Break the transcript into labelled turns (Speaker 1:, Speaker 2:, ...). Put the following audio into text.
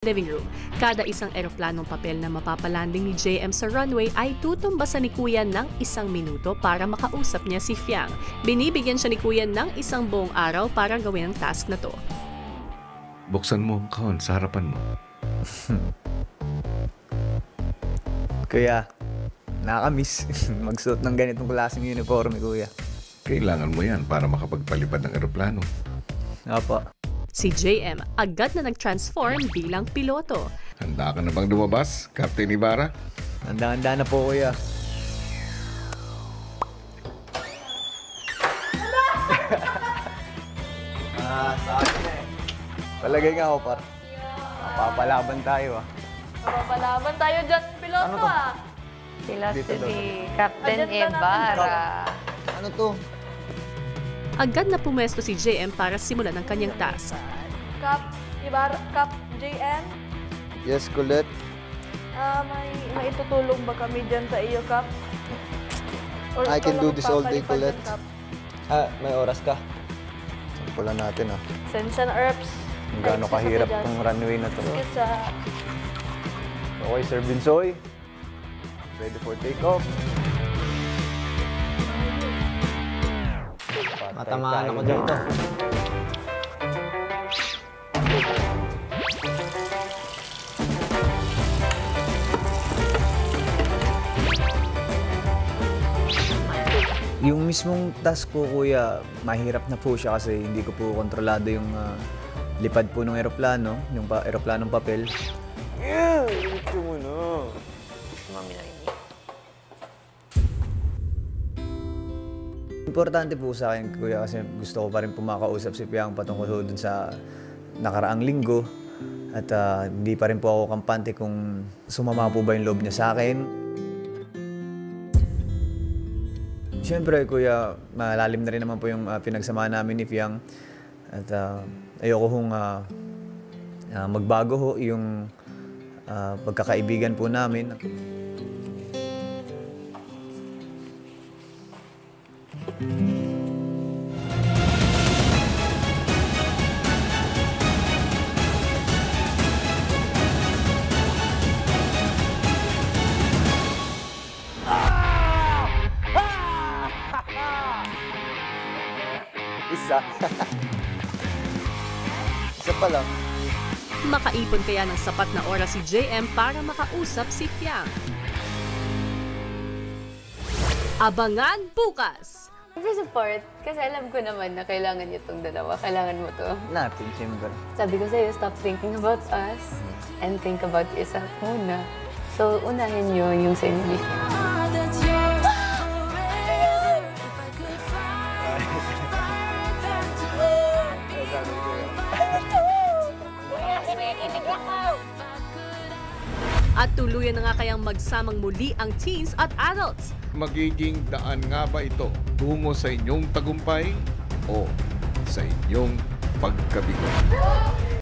Speaker 1: living room. Kada isang eroplanong papel na mapapalanding ni JM sa runway ay tutumbasan ni Kuya ng 1 minuto para makausap niya si Fiang. Binibigyan siya ni Kuya ng 1 buong araw para gawin ang task na to.
Speaker 2: Buksan mo ang kahon sa harapan mo.
Speaker 3: Kuya, nakakamiss magsuot ng ganitong klaseng uniforme, Kuya.
Speaker 2: Kailangan mo yan para makapagpalipad ng eroplano.
Speaker 3: Opo.
Speaker 1: Si JM agad na nag-transform bilang piloto.
Speaker 2: Handa ka na bang lumabas, Captain Ibarra?
Speaker 3: Handa-handa na po, Kuya. Sa akin na eh. Palagay nga ako, par. Papalaban tayo,
Speaker 4: Papalaban tayo dyan, piloto,
Speaker 3: Ano to?
Speaker 4: Sila
Speaker 3: Dito daw.
Speaker 4: si Captain
Speaker 3: Ano
Speaker 4: Ibarra.
Speaker 3: to?
Speaker 1: Agad na pumesto si JM para simulan ang kanyang task.
Speaker 5: Cap Ibarra, Cap JM,
Speaker 3: Yes, Colette.
Speaker 5: may itutulong ba kami dyan sa iyo, Cap? Or
Speaker 3: I can
Speaker 5: ikaw
Speaker 3: do
Speaker 5: lang
Speaker 3: this all day,
Speaker 5: magpapalipad
Speaker 3: Colette.
Speaker 5: dyan, Cap?
Speaker 3: May oras ka. Sampulan natin,
Speaker 5: Sensya na, Erps.
Speaker 3: Kung gaano kahirap tong runway na to.
Speaker 5: Excuse,
Speaker 3: Okay, Sir Binsoy. Ready for takeoff.
Speaker 6: Matamaan ako dito.
Speaker 3: Yung mismong task ko, Kuya, mahirap na po siya kasi hindi ko po kontrolado yung lipad po ng eroplano, yung eroplanong papel. Ito mo na. Importante po sa akin, Kuya, kasi gusto ko pa rin po makausap si Piang patungkol dun sa nakaraang linggo. At hindi pa rin po ako kampante kung sumama po ba yung loob niya sa akin. Siyempre, Kuya, malalim na rin naman po yung pinagsamahan namin ni Fiang. At ayoko hong magbago ho yung pagkakaibigan po namin. Isa. Isa pa lang.
Speaker 1: Makaipon kaya ng sapat na oras si JM para makausap si Fiang. Abangan bukas!
Speaker 4: Siyempre support, kasi alam ko naman na kailangan niyo itong dalawa. Kailangan mo to.
Speaker 3: Natin, siyempre.
Speaker 4: Sabi ko sa'yo, stop thinking about us and think about yourself muna. So, unahin niyo yung sa inyo ni Fiang.
Speaker 1: At tuluyan na nga kayang magsamang muli ang teens at adults.
Speaker 2: Magiging daan nga ba ito tungo sa inyong tagumpay o sa inyong pagkabigo?